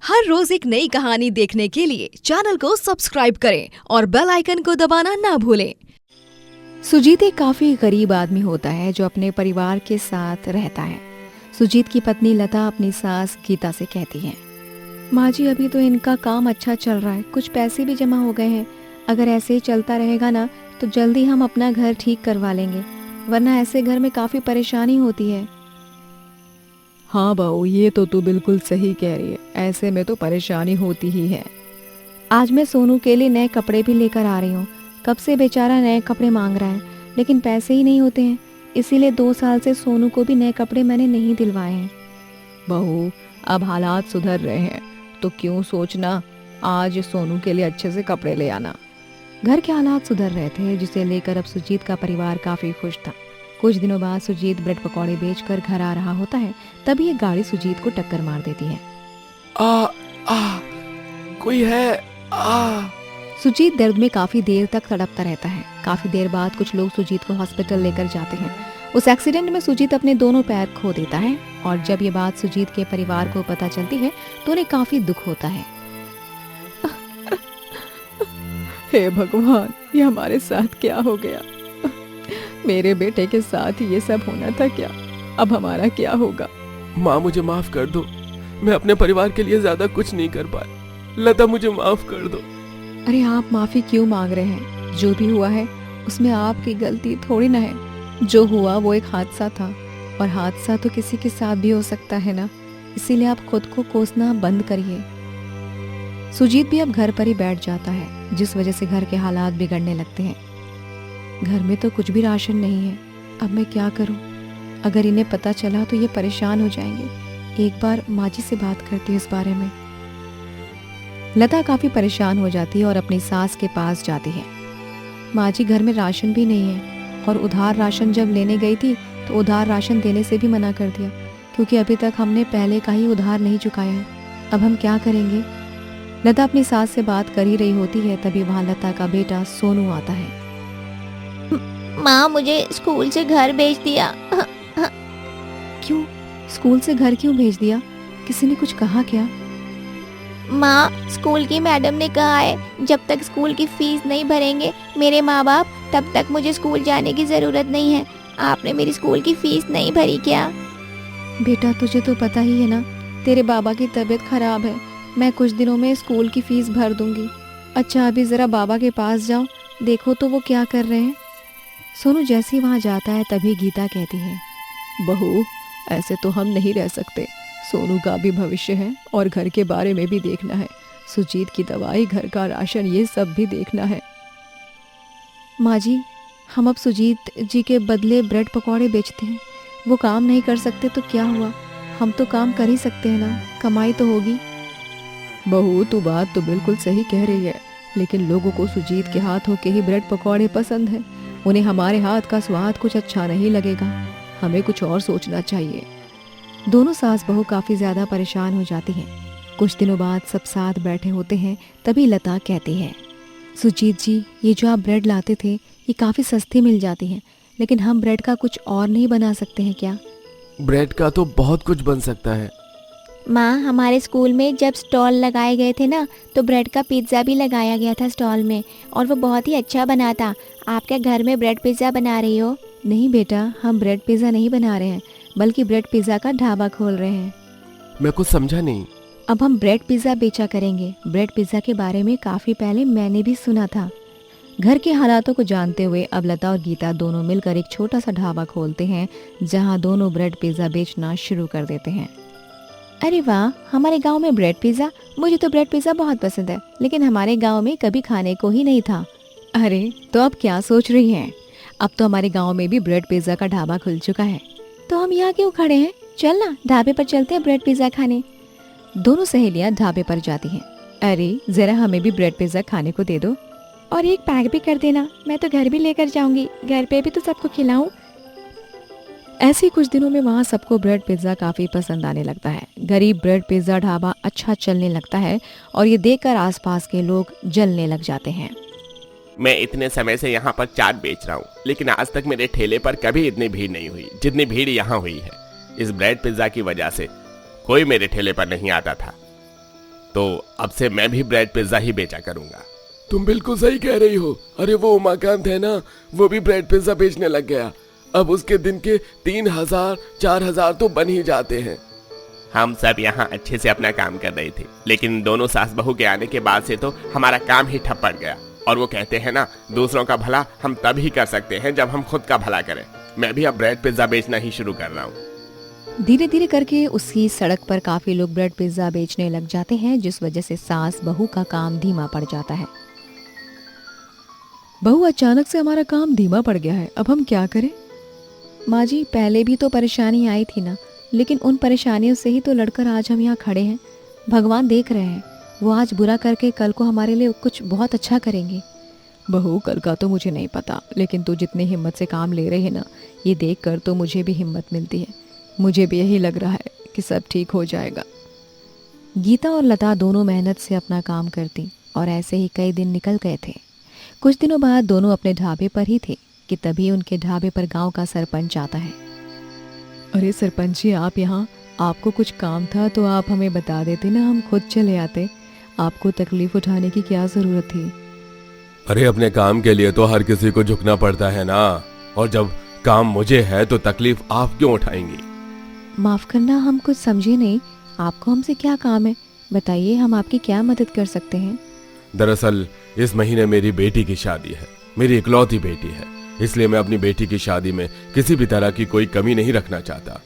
हर रोज एक नई कहानी देखने के लिए चैनल को सब्सक्राइब करें और बेल आइकन को दबाना ना भूलें। सुजीत एक काफी गरीब आदमी होता है जो अपने परिवार के साथ रहता है। सुजीत की पत्नी लता अपनी सास गीता से कहती है, माँ जी अभी तो इनका काम अच्छा चल रहा है, कुछ पैसे भी जमा हो गए हैं। अगर ऐसे ही चलता रहेगा ना तो जल्दी हम अपना घर ठीक करवा लेंगे, वरना ऐसे घर में काफी परेशानी होती है। हाँ बहू, ये तो तू बिल्कुल सही कह रही है, ऐसे में तो परेशानी होती ही है। आज मैं सोनू के लिए नए कपड़े भी लेकर आ रही हूँ। कब से बेचारा नए कपड़े मांग रहा है, लेकिन पैसे ही नहीं होते हैं, इसीलिए 2 साल से सोनू को भी नए कपड़े मैंने नहीं दिलवाए हैं। बहू, अब हालात सुधर रहे हैं तो क्यों सोचना, आज सोनू के लिए अच्छे से कपड़े ले आना। घर के हालात सुधर रहे थे, जिसे लेकर अब सुजीत का परिवार काफी खुश था। कुछ दिनों बाद सुजीत ब्रेड पकौड़े बेचकर घर आ रहा होता है, तभी एक गाड़ी सुजीत को टक्कर मार देती है। कोई है। सुजीत दर्द में काफी देर तक तड़पता रहता है। काफी देर बाद कुछ लोग सुजीत को हॉस्पिटल लेकर जाते हैं। उस एक्सीडेंट में सुजीत अपने दोनों पैर खो देता है और जब ये बात सुजीत के परिवार को पता चलती है तो उन्हें काफी दुख होता है। हे भगवान, ये हमारे साथ क्या हो गया? मेरे बेटे के साथ ये सब होना था क्या? अब हमारा क्या होगा? माँ, मुझे माफ कर दो, मैं अपने परिवार के लिए ज्यादा कुछ नहीं कर पाया। लता, मुझे माफ कर दो। अरे आप माफी क्यों मांग रहे हैं? जो भी हुआ है उसमें आपकी गलती थोड़ी ना है। जो हुआ वो एक हादसा था और हादसा तो किसी के साथ भी हो सकता है ना, इसीलिए आप खुद को कोसना बंद करिए। सुजीत भी अब घर पर ही बैठ जाता है, जिस वजह से घर के हालात बिगड़ने लगते हैं। घर में तो कुछ भी राशन नहीं है, अब मैं क्या करूं? अगर इन्हें पता चला तो ये परेशान हो जाएंगे। एक बार माँ जी से बात करती हूँ इस बारे में। लता काफी परेशान हो जाती है और अपनी सास के पास जाती है। माँ जी, घर में राशन भी नहीं है और उधार राशन जब लेने गई थी तो उधार राशन देने से भी मना कर दिया, क्योंकि अभी तक हमने पहले का ही उधार नहीं चुकाया है। अब हम क्या करेंगे? लता अपनी सास से बात कर ही रही होती है, तभी वहाँ लता का बेटा सोनू आता है। माँ, मुझे स्कूल से घर भेज दिया। क्यों? स्कूल से घर क्यों भेज दिया? किसी ने कुछ कहा क्या? माँ, स्कूल की मैडम ने कहा है जब तक स्कूल की फीस नहीं भरेंगे मेरे माँ बाप, तब तक मुझे स्कूल जाने की जरूरत नहीं है। आपने मेरी स्कूल की फीस नहीं भरी क्या? बेटा, तुझे तो पता ही है ना, तेरे बाबा की तबीयत खराब है। मैं कुछ दिनों में स्कूल की फीस भर दूंगी। अच्छा, अभी जरा बाबा के पास जाओ, देखो तो वो क्या कर रहे हैं। सोनू जैसे ही वहाँ जाता है तभी गीता कहती है, बहू, ऐसे तो हम नहीं रह सकते। सोनू का भी भविष्य है और घर के बारे में भी देखना है। सुजीत की दवाई, घर का राशन, ये सब भी देखना है। माँ जी, हम अब सुजीत जी के बदले ब्रेड पकौड़े बेचते हैं। वो काम नहीं कर सकते तो क्या हुआ, हम तो काम कर ही सकते हैं ना, कमाई तो होगी। बहू, तू बात तो बिल्कुल सही कह रही है, लेकिन लोगों को सुजीत के हाथों के ही ब्रेड पकौड़े पसंद है। उन्हें हमारे हाथ का स्वाद कुछ अच्छा नहीं लगेगा। हमें कुछ और सोचना चाहिए। दोनों सास बहू काफी ज्यादा परेशान हो जाती हैं। कुछ दिनों बाद सब साथ बैठे होते हैं, तभी लता कहती है, सुजीत जी, ये जो आप ब्रेड लाते थे ये काफी सस्ती मिल जाती हैं, लेकिन हम ब्रेड का कुछ और नहीं बना सकते हैं क्या? ब्रेड का तो बहुत कुछ बन सकता है। माँ, हमारे स्कूल में जब स्टॉल लगाए गए थे ना, तो ब्रेड का पिज्ज़ा भी लगाया गया था स्टॉल में, और वो बहुत ही अच्छा बना था। आप क्या घर में ब्रेड पिज़्ज़ा बना रही हो? नहीं बेटा, हम ब्रेड पिज़्ज़ा नहीं बना रहे हैं, बल्कि ब्रेड पिज़्ज़ा का ढाबा खोल रहे हैं। मैं कुछ समझा नहीं। अब हम ब्रेड पिज़्ज़ा बेचा करेंगे। ब्रेड पिज़्ज़ा के बारे में काफ़ी पहले मैंने भी सुना था। घर के हालातों को जानते हुए अब लता और गीता दोनों मिलकर एक छोटा सा ढाबा खोलते हैं, जहां दोनों ब्रेड पिज़्ज़ा बेचना शुरू कर देते हैं। अरे वाह, हमारे गांव में ब्रेड पिज़्ज़ा! मुझे तो ब्रेड पिज़्ज़ा बहुत पसंद है, लेकिन हमारे गांव में कभी खाने को ही नहीं था। अरे, तो अब क्या सोच रही हैं? अब तो हमारे गांव में भी ब्रेड पिज़्ज़ा का ढाबा खुल चुका है। तो हम यहाँ क्यों खड़े हैं? चल ना, ढाबे पर चलते हैं ब्रेड पिज़्ज़ा खाने। दोनों सहेलियाँ ढाबे पर जाती हैं। अरे, जरा हमें भी ब्रेड पिज़्ज़ा खाने को दे दो और एक पैक भी कर देना, मैं तो घर भी लेकर जाऊंगी, घर पे भी तो सबको खिलाऊं। ऐसे कुछ दिनों में वहाँ सबको ब्रेड पिज़्ज़ा काफ़ी पसंद आने लगता है। गरीब ब्रेड पिज़्ज़ा ढाबा अच्छा चलने लगता है और ये देखकर आसपास के लोग जलने लग जाते हैं। मैं इतने समय से यहाँ पर चाट बेच रहा हूँ, लेकिन आज तक मेरे ठेले पर कभी इतनी भीड़ नहीं हुई जितनी भीड़ यहाँ हुई है। इस ब्रेड पिज़्ज़ा की वजह से कोई मेरे ठेले पर नहीं आता था। तो अब से मैं भी ब्रेड पिज्जा ही बेचा करूंगा। तुम बिल्कुल सही कह रही हो। अरे वो उमाकांत है ना, वो भी ब्रेड पिज्जा बेचने लग गया। अब उसके दिन के 3,000 4,000 तो बन ही जाते हैं। हम सब यहाँ अच्छे से अपना काम कर रहे थे, लेकिन दोनों सास बहू के आने के बाद से तो हमारा काम ही ठप पड़ गया। और वो कहते हैं ना, दूसरों का भला हम तब ही कर सकते हैं जब हम खुद का भला करें। मैं भी अब ब्रेड पिज्जा बेचना ही शुरू कर रहा हूँ। धीरे धीरे करके उसकी सड़क पर काफी लोग ब्रेड पिज्जा बेचने लग जाते हैं, जिस वजह से सास बहू का काम धीमा पड़ जाता है। बहू, अचानक से हमारा काम धीमा पड़ गया है, अब हम क्या करें? माँ जी, पहले भी तो परेशानी आई थी ना, लेकिन उन परेशानियों से ही तो लड़कर आज हम यहाँ खड़े हैं। भगवान देख रहे हैं, वो आज बुरा करके कल को हमारे लिए कुछ बहुत अच्छा करेंगे। बहू, कल का तो मुझे नहीं पता, लेकिन तू जितनी हिम्मत से काम ले रही है ना, ये देख कर तो मुझे भी हिम्मत मिलती है। मुझे भी यही लग रहा है कि सब ठीक हो जाएगा। गीता और लता दोनों मेहनत से अपना काम करती और ऐसे ही कई दिन निकल गए थे। कुछ दिनों बाद दोनों अपने ढाबे पर ही थे कि तभी उनके ढाबे पर गांव का सरपंच आता है। अरे सरपंच जी, आप यहाँ, आपको कुछ काम था तो आप हमें बता देते ना, हम खुद चले आते। आपको तकलीफ उठाने की क्या जरूरत थी? अरे अपने काम के लिए तो हर किसी को झुकना पड़ता है ना, और जब काम मुझे है तो तकलीफ आप क्यों उठाएंगी? माफ करना, हम कुछ समझे नहीं। आपको हमसे क्या काम है, बताइए, हम आपकी क्या मदद कर सकते हैं? दरअसल इस महीने मेरी बेटी की शादी है, मेरी इकलौती बेटी है, इसलिए मैं अपनी बेटी की शादी में किसी भी तरह की कोई कमी नहीं रखना चाहता।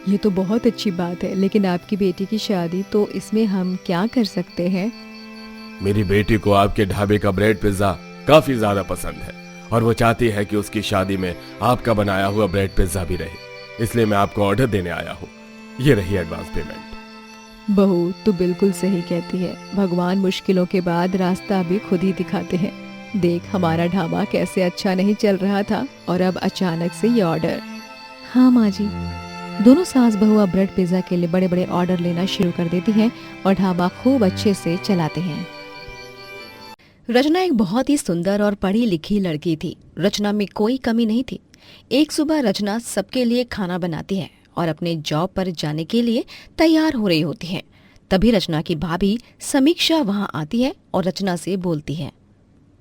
ये तो बहुत अच्छी बात है, लेकिन आपकी बेटी की शादी, तो इसमें हम क्या कर सकते हैं? मेरी बेटी को आपके ढाबे का ब्रेड पिज्जा काफी ज्यादा पसंद है और वो चाहती है कि उसकी शादी में आपका बनाया हुआ ब्रेड पिज्जा भी रहे, इसलिए मैं आपको ऑर्डर देने आया हूँ। ये रही एडवांस पेमेंट। बहू, तू बिल्कुल सही कहती है। भगवान मुश्किलों के बाद रास्ता भी खुद ही दिखाते हैं। देख, हमारा ढाबा कैसे अच्छा नहीं चल रहा था और अब अचानक से ये ऑर्डर। हाँ माँ जी। दोनों सास बहू अब ब्रेड पिज्जा के लिए बड़े बड़े ऑर्डर लेना शुरू कर देती हैं और ढाबा खूब अच्छे से चलाते हैं। रचना एक बहुत ही सुंदर और पढ़ी लिखी लड़की थी। रचना में कोई कमी नहीं थी। एक सुबह रचना सबके लिए खाना बनाती है और अपने जॉब पर जाने के लिए तैयार हो रही होती है। तभी रचना की भाभी समीक्षा वहां आती है और रचना से बोलती है,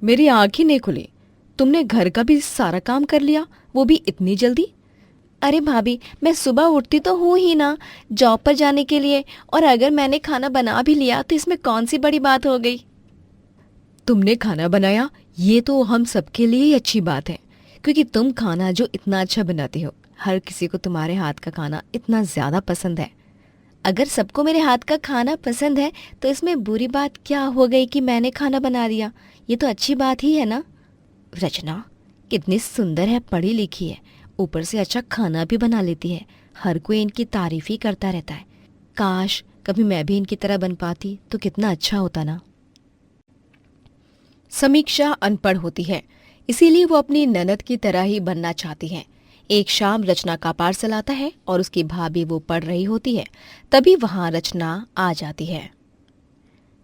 मेरी आँख ही नहीं खुली, तुमने घर का भी सारा काम कर लिया, वो भी इतनी जल्दी? अरे भाभी, मैं सुबह उठती तो हूँ ही ना जॉब पर जाने के लिए, और अगर मैंने खाना बना भी लिया तो इसमें कौन सी बड़ी बात हो गई। तुमने खाना बनाया, ये तो हम सबके लिए ही अच्छी बात है, क्योंकि तुम खाना जो इतना अच्छा बनाती हो, हर किसी को तुम्हारे हाथ का खाना इतना ज्यादा पसंद है। अगर सबको मेरे हाथ का खाना पसंद है तो इसमें बुरी बात क्या हो गई कि मैंने खाना बना दिया? ये तो अच्छी बात ही है ना। रचना कितनी सुंदर है, पढ़ी लिखी है, ऊपर से अच्छा खाना भी बना लेती है। हर कोई इनकी तारीफ ही करता रहता है। काश कभी मैं भी इनकी तरह बन पाती तो कितना अच्छा होता ना। समीक्षा अनपढ़ होती है, इसीलिए वो अपनी ननद की तरह ही बनना चाहती है। एक शाम रचना का पार्सल आता है और उसकी भाभी वो पढ़ रही होती है। तभी वहां रचना आ जाती है।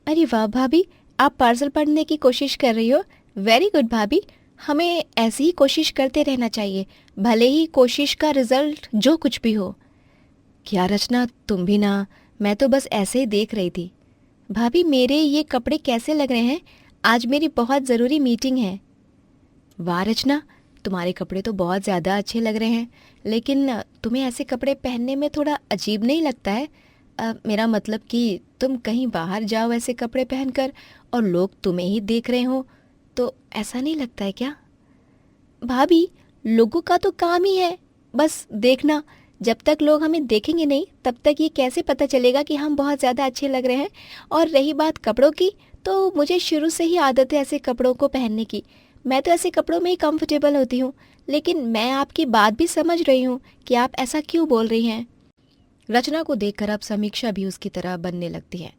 अरे वाह भाभी, आप पार्सल पढ़ने की कोशिश कर रही हो। वेरी गुड भाभी, हमें ऐसी ही कोशिश करते रहना चाहिए, भले ही कोशिश का रिजल्ट जो कुछ भी हो। क्या रचना, तुम भी ना? मैं तो बस ऐसे ही देख रही थी। भाभी, मेरे ये कपड़े कैसे लग रहे हैं? आज मेरी बहुत ज़रूरी मीटिंग है। वाह रचना, तुम्हारे कपड़े तो बहुत ज़्यादा अच्छे लग रहे हैं, लेकिन तुम्हें ऐसे कपड़े पहनने में थोड़ा अजीब नहीं लगता है? मेरा मतलब कि तुम कहीं बाहर जाओ ऐसे कपड़े पहनकर और लोग तुम्हें ही देख रहे हो, तो ऐसा नहीं लगता है क्या? भाभी, लोगों का तो काम ही है बस देखना। जब तक लोग हमें देखेंगे नहीं, तब तक ये कैसे पता चलेगा कि हम बहुत ज़्यादा अच्छे लग रहे हैं। और रही बात कपड़ों की, तो मुझे शुरू से ही आदत है ऐसे कपड़ों को पहनने की। मैं तो ऐसे कपड़ों में ही कंफर्टेबल होती हूँ, लेकिन मैं आपकी बात भी समझ रही हूँ कि आप ऐसा क्यों बोल रही हैं। रचना को देखकर अब समीक्षा भी उसकी तरह बनने लगती है,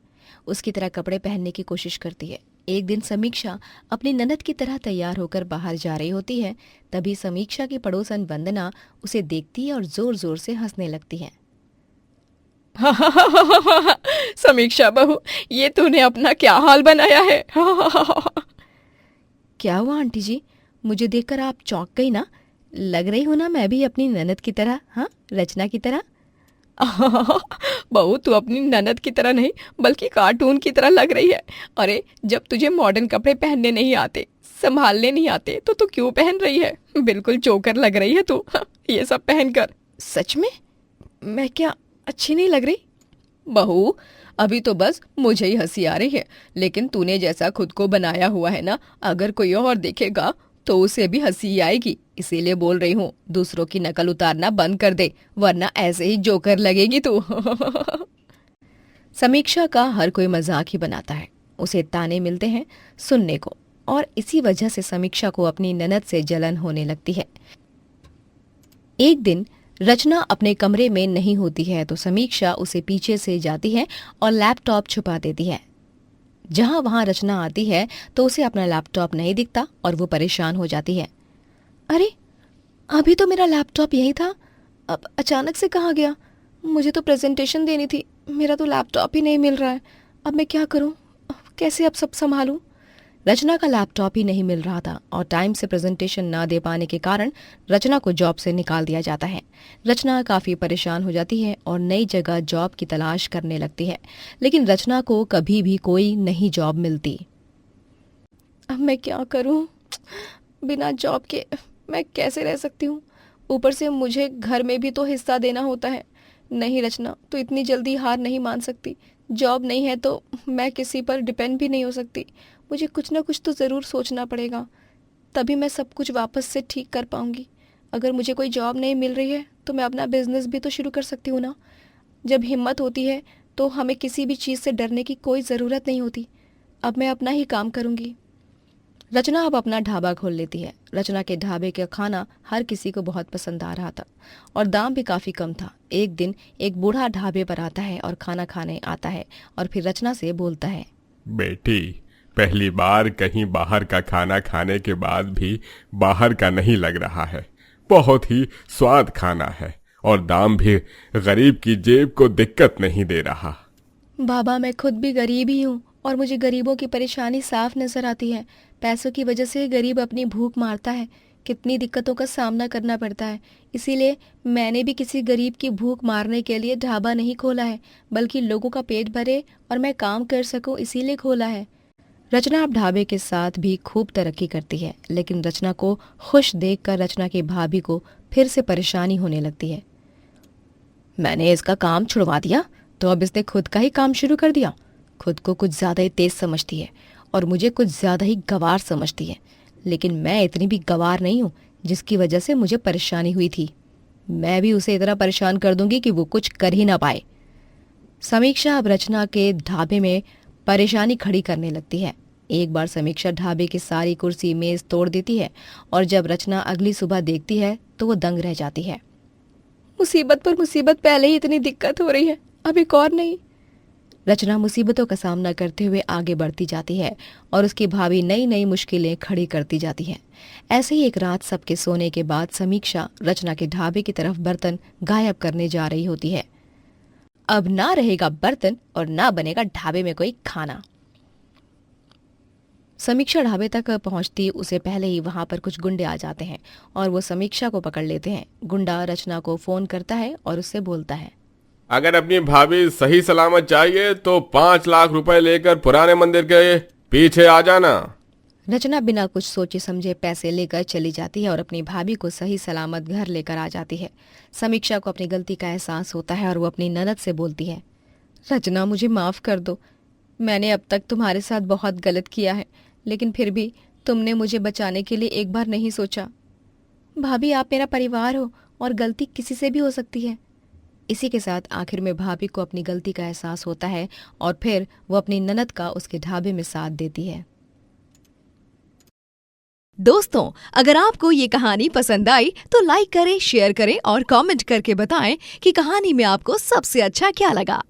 उसकी तरह कपड़े पहनने की कोशिश करती है। एक दिन समीक्षा अपनी ननद की तरह तैयार होकर बाहर जा रही होती है। तभी समीक्षा की पड़ोसन वंदना उसे देखती है और जोर जोर से हंसने लगती है। समीक्षा बहू, ये तूने अपना क्या हाल बनाया है? क्या हुआ आंटी जी, मुझे देखकर आप चौंक गई ना? लग रही हूं ना मैं भी अपनी ननद की तरह, हाँ, रचना की तरह। बहू तू अपनी ननद की तरह नहीं बल्कि कार्टून की तरह लग रही है। अरे जब तुझे मॉडर्न कपड़े पहनने नहीं आते, संभालने नहीं आते तो तू क्यों पहन रही है? बिल्कुल जोकर लग रही है तू ये सब पहनकर। सच में मैं क्या अच्छी नहीं लग रही? बहू अभी तो बस मुझे ही हंसी आ रही है, लेकिन तूने जैसा खुद को बनाया हुआ है ना, अगर कोई और देखेगा तो उसे भी हंसी आएगी। इसीलिए बोल रही हूँ दूसरों की नकल उतारना बंद कर दे, वरना ऐसे ही जोकर लगेगी तू। समीक्षा का हर कोई मजाक ही बनाता है, उसे ताने मिलते हैं सुनने को, और इसी वजह से समीक्षा को अपनी ननद से जलन होने लगती है। एक दिन रचना अपने कमरे में नहीं होती है तो समीक्षा उसे पीछे से जाती है और लैपटॉप छुपा देती है। जहां वहां रचना आती है तो उसे अपना लैपटॉप नहीं दिखता और वो परेशान हो जाती है। अरे अभी तो मेरा लैपटॉप यही था, अब अचानक से कहाँ गया? मुझे तो प्रेजेंटेशन देनी थी, मेरा तो लैपटॉप ही नहीं मिल रहा है। अब मैं क्या करूं? कैसे अब सब संभालूं? रचना का लैपटॉप ही नहीं मिल रहा था और टाइम से प्रेजेंटेशन ना दे पाने के कारण रचना को जॉब से निकाल दिया जाता है। रचना काफ़ी परेशान हो जाती है और नई जगह जॉब की तलाश करने लगती है, लेकिन रचना को कभी भी कोई नई जॉब मिलती। अब मैं क्या करूं? बिना जॉब के मैं कैसे रह सकती हूँ? ऊपर से मुझे घर में भी तो हिस्सा देना होता है। नहीं रचना, तो इतनी जल्दी हार नहीं मान सकती। जॉब नहीं है तो मैं किसी पर डिपेंड भी नहीं हो सकती। मुझे कुछ ना कुछ तो ज़रूर सोचना पड़ेगा, तभी मैं सब कुछ वापस से ठीक कर पाऊंगी। अगर मुझे कोई जॉब नहीं मिल रही है तो मैं अपना बिजनेस भी तो शुरू कर सकती हूँ ना। जब हिम्मत होती है तो हमें किसी भी चीज़ से डरने की कोई ज़रूरत नहीं होती। अब मैं अपना ही काम करूँगी। रचना अब अपना ढाबा खोल लेती है। रचना के ढाबे का खाना हर किसी को बहुत पसंद आ रहा था और दाम भी काफ़ी कम था। एक दिन एक बूढ़ा ढाबे पर आता है और खाना खाने आता है और फिर रचना से बोलता है, बेटी, पहली बार कहीं बाहर का खाना खाने के बाद भी बाहर का नहीं लग रहा है। बहुत ही स्वाद खाना है और दाम भी गरीब की जेब को दिक्कत नहीं दे रहा। बाबा मैं खुद भी गरीब ही हूँ और मुझे गरीबों की परेशानी साफ नजर आती है। पैसों की वजह से गरीब अपनी भूख मारता है, कितनी दिक्कतों का सामना करना पड़ता है। इसीलिए मैंने भी किसी गरीब की भूख मारने के लिए ढाबा नहीं खोला है, बल्कि लोगों का पेट भरे और मैं काम कर सकूं इसीलिए खोला है। रचना अब ढाबे के साथ भी खूब तरक्की करती है, लेकिन रचना को खुश देखकर रचना की भाभी को फिर से परेशानी होने लगती है। मैंने इसका काम छुड़वा दिया तो अब इसने खुद का ही काम शुरू कर दिया। खुद को कुछ ज़्यादा ही तेज समझती है और मुझे कुछ ज़्यादा ही गंवार समझती है, लेकिन मैं इतनी भी गंवार नहीं हूँ जिसकी वजह से मुझे परेशानी हुई थी। मैं भी उसे इतना परेशान कर दूंगी कि वो कुछ कर ही ना पाए। समीक्षा अब रचना के ढाबे में परेशानी खड़ी करने लगती है। एक बार समीक्षा ढाबे की सारी कुर्सी मेज तोड़ देती है और जब रचना अगली सुबह देखती है तो वो दंग रह जाती है। मुसीबत पर मुसीबत, पहले ही इतनी दिक्कत हो रही है, अब एक और नहीं। रचना मुसीबतों का सामना करते हुए आगे बढ़ती जाती है और उसकी भाभी नई नई मुश्किलें खड़ी करती जाती है। ऐसे ही एक रात सबके सोने के बाद समीक्षा रचना के ढाबे की तरफ बर्तन गायब करने जा रही होती है। अब ना रहेगा बर्तन और ना बनेगा ढाबे में कोई खाना। समीक्षा ढाबे तक पहुंचती उसे पहले ही वहां पर कुछ गुंडे आ जाते हैं और वो समीक्षा को पकड़ लेते हैं। गुंडा रचना को फोन करता है और उससे बोलता है, अगर अपनी भाभी सही सलामत चाहिए तो 5 लाख रुपए लेकर पुराने मंदिर के पीछे आ जाना। रचना बिना कुछ सोचे समझे पैसे लेकर चली जाती है और अपनी भाभी को सही सलामत घर लेकर आ जाती है। समीक्षा को अपनी गलती का एहसास होता है और वो अपनी ननद से बोलती है, रचना मुझे माफ़ कर दो, मैंने अब तक तुम्हारे साथ बहुत गलत किया है, लेकिन फिर भी तुमने मुझे बचाने के लिए एक बार नहीं सोचा। भाभी आप मेरा परिवार हो और गलती किसी से भी हो सकती है। इसी के साथ आखिर में भाभी को अपनी गलती का एहसास होता है और फिर वो अपनी ननद का उसके ढाबे में साथ देती है। दोस्तों, अगर आपको ये कहानी पसंद आई तो लाइक करें, शेयर करें और कमेंट करके बताएं कि कहानी में आपको सबसे अच्छा क्या लगा।